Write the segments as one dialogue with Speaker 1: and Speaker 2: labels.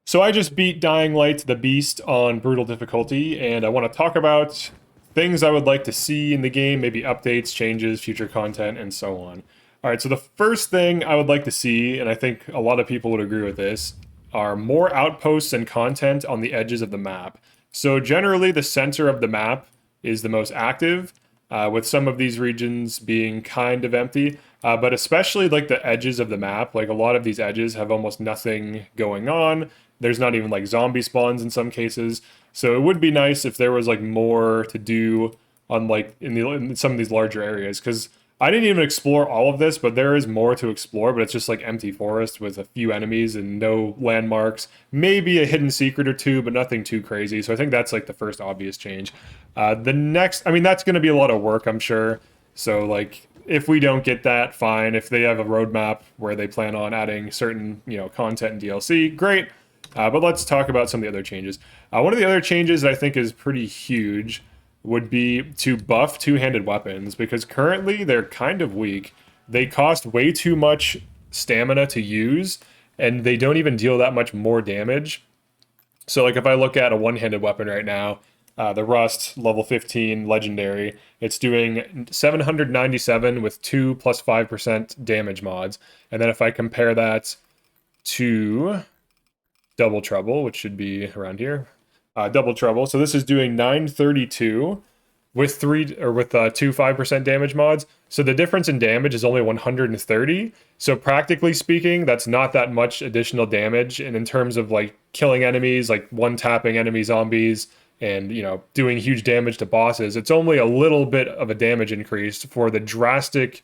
Speaker 1: So I just beat Dying Light the Beast on brutal difficulty, and I want to talk about things I would like to see in the game, maybe updates, changes, future content, and so on. All right, so the first thing I would like to see, and I think a lot of people would agree with this, are more outposts and content on the edges of the map. So generally, the center of the map is the most active, with some of these regions being kind of empty. But especially like the edges of the map, like a lot of these edges have almost nothing going on. There's not even like zombie spawns in some cases. So it would be nice if there was like more to do on like in some of these larger areas, because I didn't even explore all of this, but there is more to explore, but it's just like empty forest with a few enemies and no landmarks. Maybe a hidden secret or two, but nothing too crazy. So I think that's like the first obvious change. The next, I mean, that's going to be a lot of work, I'm sure. So like if we don't get that, fine. If they have a roadmap where they plan on adding certain, content and DLC, great. But let's talk about some of the other changes. One of the other changes that I think is pretty huge would be to buff two-handed weapons, because currently they're kind of weak. They cost way too much stamina to use, and they don't even deal that much more damage. So like if I look at a one-handed weapon right now, the Rust level 15 legendary, it's doing 797 with 2 plus 5% damage mods. And then if I compare that to Double Trouble, which should be around here, Double Trouble. So this is doing 932 with 2 5% damage mods. So the difference in damage is only 130. So practically speaking, that's not that much additional damage. And in terms of like killing enemies, like one tapping enemy zombies and doing huge damage to bosses, it's only a little bit of a damage increase for the drastic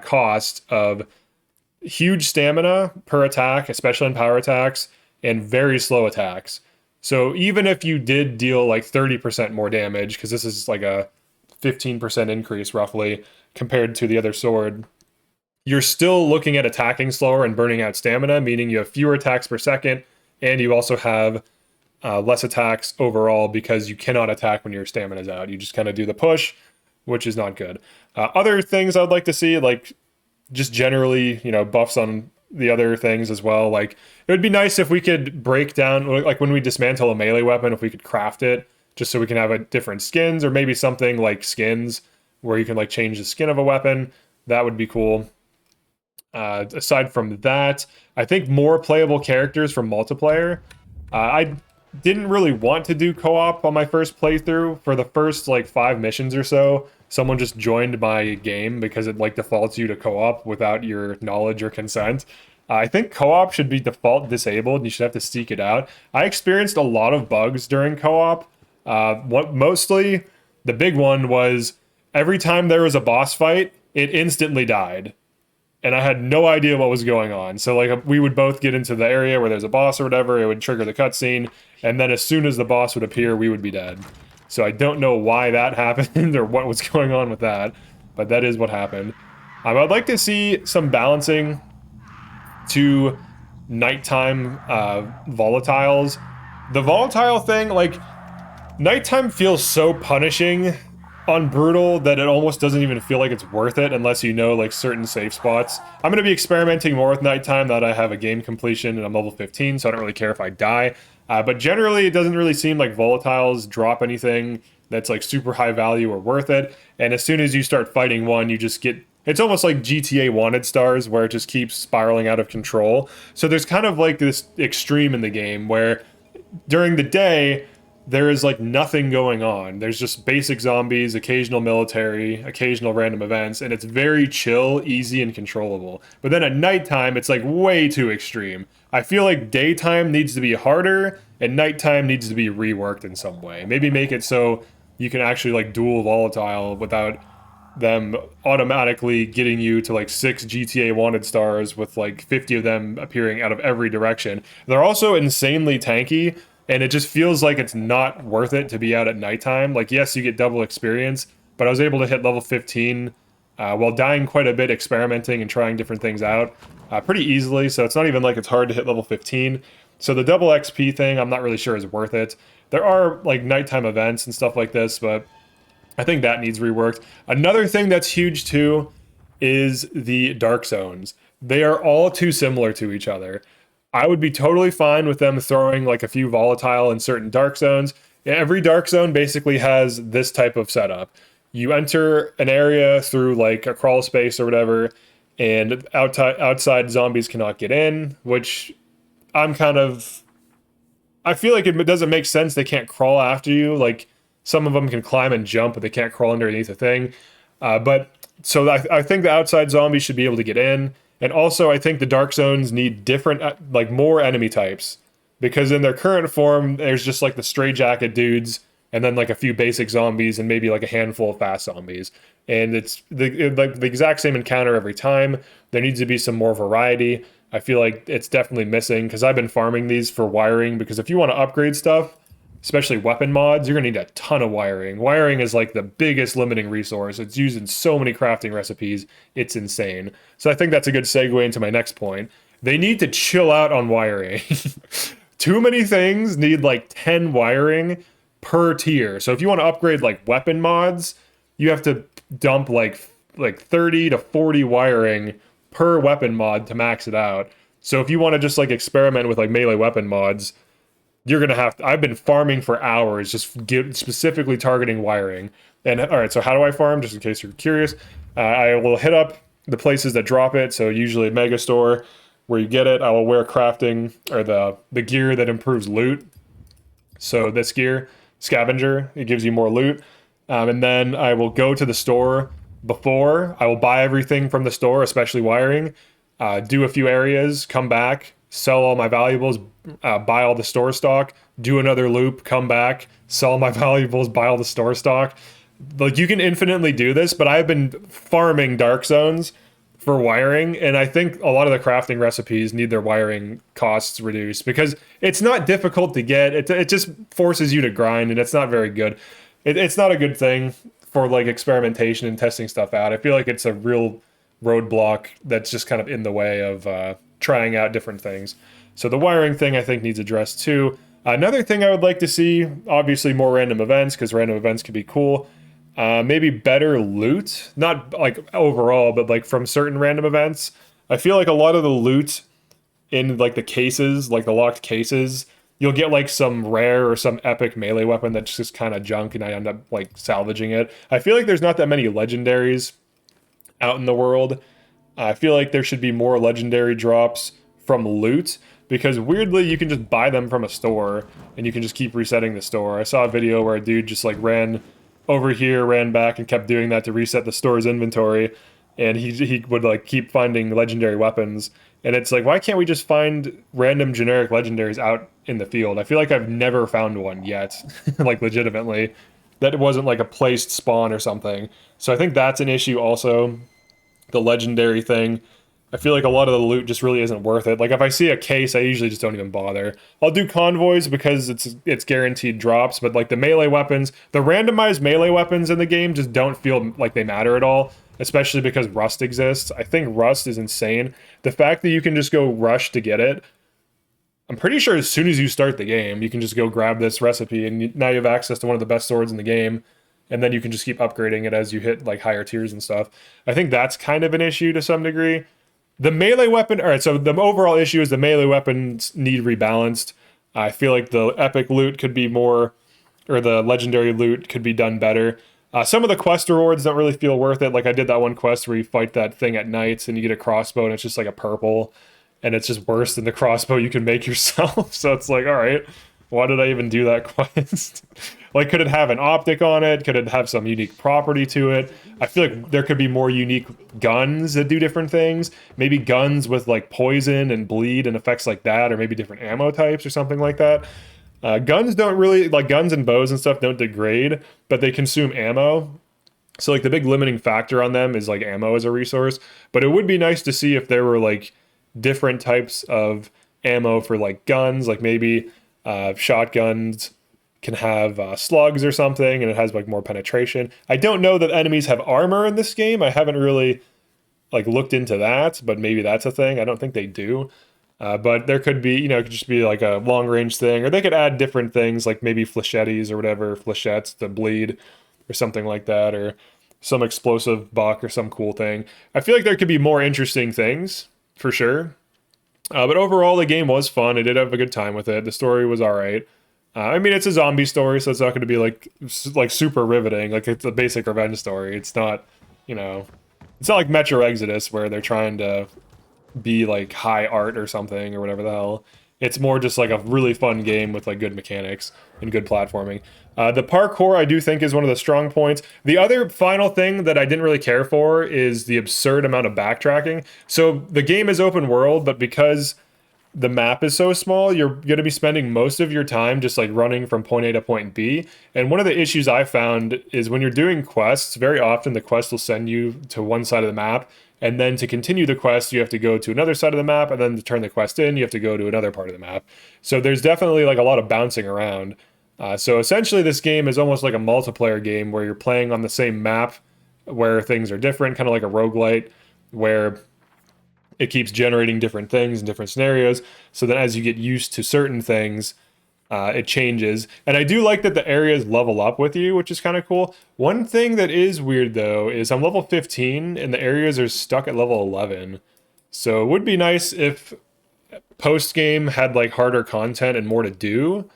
Speaker 1: cost of huge stamina per attack, especially on power attacks, and very slow attacks. So even if you did deal like 30% more damage, because this is like a 15% increase roughly compared to the other sword, you're still looking at attacking slower and burning out stamina, meaning you have fewer attacks per second, and you also have less attacks overall because you cannot attack when your stamina is out. You just kind of do the push, which is not good. Other things I'd like to see, like just generally, buffs on the other things as well. Like it would be nice if we could break down, like when we dismantle a melee weapon, if we could craft it just so we can have a different skins, or maybe something like skins where you can like change the skin of a weapon. That would be cool. Aside from that, I think more playable characters for multiplayer. I didn't really want to do co-op on my first playthrough. For the first like 5 missions or so, someone just joined my game because it like defaults you to co-op without your knowledge or consent. I think co-op should be default disabled and you should have to seek it out. I experienced a lot of bugs during co-op. Mostly the big one was every time there was a boss fight, it instantly died. And I had no idea what was going on. So like we would both get into the area where there's a boss or whatever, it would trigger the cutscene, and then as soon as the boss would appear, we would be dead. So I don't know why that happened or what was going on with that, but that is what happened. I'd like to see some balancing to nighttime volatiles. The volatile thing, like, nighttime feels so punishing on brutal that it almost doesn't even feel like it's worth it unless you know like certain safe spots. I'm going to be experimenting more with nighttime now that I have a game completion and I'm level 15, so I don't really care if I die. But generally, it doesn't really seem like volatiles drop anything that's like super high value or worth it. And as soon as you start fighting one, you just get... It's almost like GTA Wanted Stars, where it just keeps spiraling out of control. So there's kind of like this extreme in the game where during the day, there is like nothing going on. There's just basic zombies, occasional military, occasional random events, and it's very chill, easy, and controllable. But then at nighttime, it's like way too extreme. I feel like daytime needs to be harder, and nighttime needs to be reworked in some way. Maybe make it so you can actually like dual volatile without them automatically getting you to like 6 GTA Wanted stars with like 50 of them appearing out of every direction. They're also insanely tanky, and it just feels like it's not worth it to be out at nighttime. Like, yes, you get double experience, but I was able to hit level 15 while dying quite a bit, experimenting and trying different things out pretty easily. So it's not even like it's hard to hit level 15. So the double XP thing, I'm not really sure is worth it. There are like nighttime events and stuff like this, but I think that needs reworked. Another thing that's huge too is the dark zones. They are all too similar to each other. I would be totally fine with them throwing like a few volatile in certain dark zones. Every dark zone basically has this type of setup. You enter an area through like a crawl space or whatever, and outside zombies cannot get in, which I'm kind of I feel like it doesn't make sense they can't crawl after you. Like some of them can climb and jump, but they can't crawl underneath a thing. But so I think the outside zombies should be able to get in, and also I think the dark zones need different, like more enemy types, because in their current form, there's just like the stray jacket dudes, and then like a few basic zombies, and maybe like a handful of fast zombies, and it's like the exact same encounter every time. There needs to be some more variety. I feel like it's definitely missing because I've been farming these for wiring because if you want to upgrade stuff, especially weapon mods, you're gonna need a ton of wiring. Wiring is like the biggest limiting resource. It's used in so many crafting recipes. It's insane. So I think that's a good segue into my next point. They need to chill out on wiring. Too many things need like 10 wiring per tier. So if you want to upgrade like weapon mods, you have to dump like 30 to 40 wiring per weapon mod to max it out. So if you want to just like experiment with like melee weapon mods, you're gonna have to, I've been farming for hours just specifically targeting wiring. And all right, so how do I farm? Just in case you're curious, I will hit up the places that drop it. So usually Mega Store, where you get it. I will wear crafting or the gear that improves loot. So this gear, scavenger, it gives you more loot. And then I will go to the store before. I will buy everything from the store, especially wiring. Do a few areas, come back, sell all my valuables, buy all the store stock, do another loop, come back, sell my valuables, buy all the store stock. Like you can infinitely do this, but I've been farming dark zones for wiring, and I think a lot of the crafting recipes need their wiring costs reduced because it's not difficult to get. It just forces you to grind, and it's not very good. It's not a good thing for like experimentation and testing stuff out. I feel like it's a real roadblock that's just kind of in the way of trying out different things. So the wiring thing I think needs addressed too. Another thing I would like to see, obviously more random events because random events could be cool. Maybe better loot, not like overall, but like from certain random events. I feel like a lot of the loot in like the cases, like the locked cases, you'll get like some rare or some epic melee weapon that's just kind of junk and I end up like salvaging it. I feel like there's not that many legendaries out in the world. I feel like there should be more legendary drops from loot because weirdly you can just buy them from a store and you can just keep resetting the store. I saw a video where a dude just like ran over here, ran back, and kept doing that to reset the store's inventory. And he would like keep finding legendary weapons. And it's like, why can't we just find random generic legendaries out in the field? I feel like I've never found one yet, like legitimately, that it wasn't like a placed spawn or something. So I think that's an issue also, the legendary thing. I feel like a lot of the loot just really isn't worth it. Like if I see a case, I usually just don't even bother. I'll do convoys because it's guaranteed drops, but like the melee weapons, the randomized melee weapons in the game just don't feel like they matter at all, especially because Rust exists. I think Rust is insane. The fact that you can just go rush to get it, I'm pretty sure as soon as you start the game, you can just go grab this recipe and now you have access to one of the best swords in the game. And then you can just keep upgrading it as you hit like higher tiers and stuff. I think that's kind of an issue to some degree. The melee weapon, all right, so the overall issue is the melee weapons need rebalanced. I feel like the epic loot could be more, or the legendary loot could be done better. Some of the quest rewards don't really feel worth it. Like I did that one quest where you fight that thing at night and you get a crossbow and it's just like a purple and it's just worse than the crossbow you can make yourself. So it's like, all right, why did I even do that quest? Like, could it have an optic on it? Could it have some unique property to it? I feel like there could be more unique guns that do different things. Maybe guns with like poison and bleed and effects like that, or maybe different ammo types or something like that. Guns don't really, like guns and bows and stuff don't degrade, but they consume ammo. So like the big limiting factor on them is like ammo as a resource. But it would be nice to see if there were like different types of ammo for like guns, like maybe shotguns can have slugs or something and it has like more penetration. I don't know that enemies have armor in this game. I haven't really like looked into that, but maybe that's a thing. I don't think they do. But there could be, it could just be like a long range thing, or they could add different things like maybe flechettes or whatever, flechettes to bleed or something like that, or some explosive buck or some cool thing. I feel like there could be more interesting things for sure. But overall, the game was fun. I did have a good time with it. The story was all right. I mean, it's a zombie story, so it's not going to be like super riveting. Like it's a basic revenge story. It's not, you know, it's not like Metro Exodus where they're trying to be like high art or something or whatever the hell. It's more just like a really fun game with like good mechanics and good platforming. The parkour I do think is one of the strong points. The other final thing that I didn't really care for is the absurd amount of backtracking. So the game is open world, but because the map is so small, you're going to be spending most of your time just like running from point A to point B. And one of the issues I found is when you're doing quests, very often the quest will send you to one side of the map. And then to continue the quest, you have to go to another side of the map. And then to turn the quest in, you have to go to another part of the map. So there's definitely like a lot of bouncing around. So essentially, this game is almost like a multiplayer game where you're playing on the same map where things are different, kind of like a roguelite, where it keeps generating different things in different scenarios. So that as you get used to certain things, it changes. And I do like that the areas level up with you, which is kind of cool. One thing that is weird though is I'm level 15 and the areas are stuck at level 11. So it would be nice if post game had like harder content and more to do.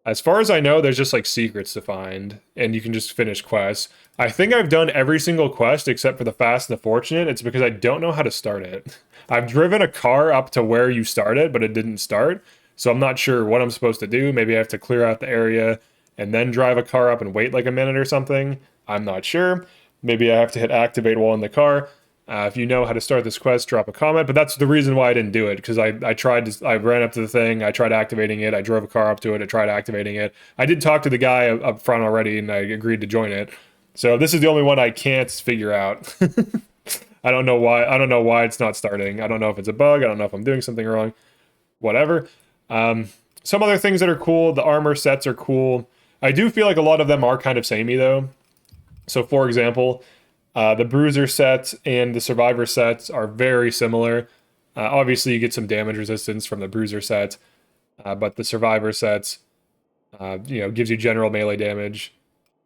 Speaker 1: As far as I know, there's just like secrets to find, and you can just finish quests. I think I've done every single quest except for the Fast and the Fortunate. It's because I don't know how to start it. I've driven a car up to where you started, but it didn't start. So I'm not sure what I'm supposed to do. Maybe I have to clear out the area and then drive a car up and wait like a minute or something. I'm not sure. Maybe I have to hit activate while in the car. If you know how to start this quest, drop a comment. But that's the reason why I didn't do it, because I tried to, I ran up to the thing, I tried activating it, I drove a car up to it, I tried activating it. I did talk to the guy up front already, and I agreed to join it. So this is the only one I can't figure out. I don't know why. I don't know why it's not starting. I don't know if it's a bug. I don't know if I'm doing something wrong. Whatever. Some other things that are cool. The armor sets are cool. I do feel like a lot of them are kind of samey though. So for example, the Bruiser set and the Survivor sets are very similar. Obviously, you get some damage resistance from the Bruiser set, but the Survivor set, gives you general melee damage.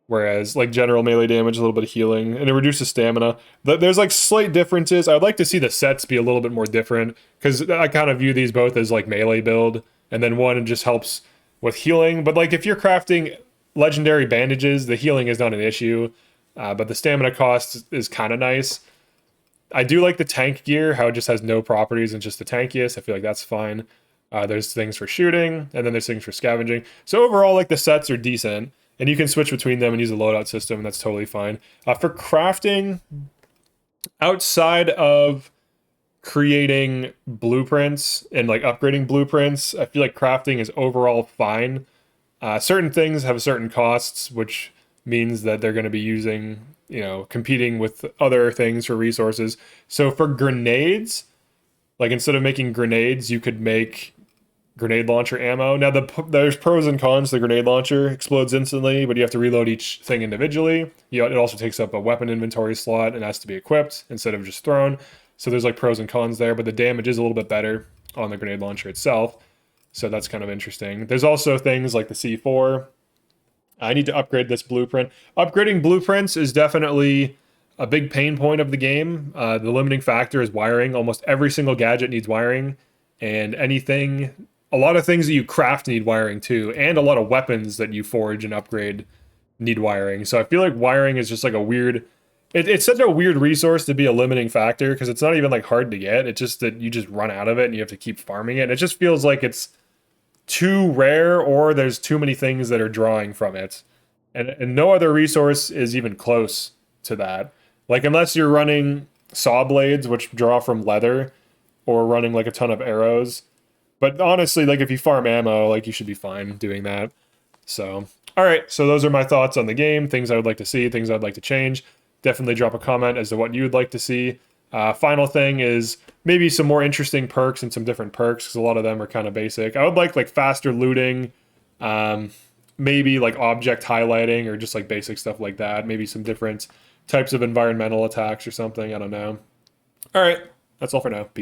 Speaker 1: Whereas, like, general melee damage, a little bit of healing, and it reduces stamina. There's, like, slight differences. I'd like to see the sets be a little bit more different, because I kind of view these both as, like, melee build, and then one just helps with healing. But, like, if you're crafting legendary bandages, the healing is not an issue. But the stamina cost is kind of nice. I do like the tank gear, how it just has no properties and just the tankiest. I feel like that's fine. There's things for shooting, and then there's things for scavenging. So overall, like the sets are decent, and you can switch between them and use a loadout system, and that's totally fine. For crafting, outside of creating blueprints and like upgrading blueprints, I feel like crafting is overall fine. Certain things have certain costs, which means that they're going to be using, competing with other things for resources. So for grenades, like instead of making grenades, you could make grenade launcher ammo. Now there's pros and cons. The grenade launcher explodes instantly, but you have to reload each thing individually. It also takes up a weapon inventory slot and has to be equipped instead of just thrown. So there's like pros and cons there, but the damage is a little bit better on the grenade launcher itself. So that's kind of interesting. There's also things like the C4. I need to upgrade this blueprint. Upgrading blueprints is definitely a big pain point of the game. The limiting factor is wiring. Almost every single gadget needs wiring, and a lot of things that you craft need wiring too, and a lot of weapons that you forge and upgrade need wiring. So I feel like wiring is just like a weird, it's such a weird resource to be a limiting factor, because it's not even like hard to get. It's just that you just run out of it and you have to keep farming it. And it just feels like it's too rare, or there's too many things that are drawing from it. And no other resource is even close to that. Like, unless you're running saw blades, which draw from leather, or running like a ton of arrows. But honestly, like if you farm ammo, like you should be fine doing that. So, all right. So those are my thoughts on the game. Things I would like to see, things I'd like to change. Definitely drop a comment as to what you would like to see. Final thing is maybe some more interesting perks and some different perks, because a lot of them are kind of basic. I would like faster looting, maybe like object highlighting, or just like basic stuff like that. Maybe some different types of environmental attacks or something. I don't know. All right, that's all for now. Peace.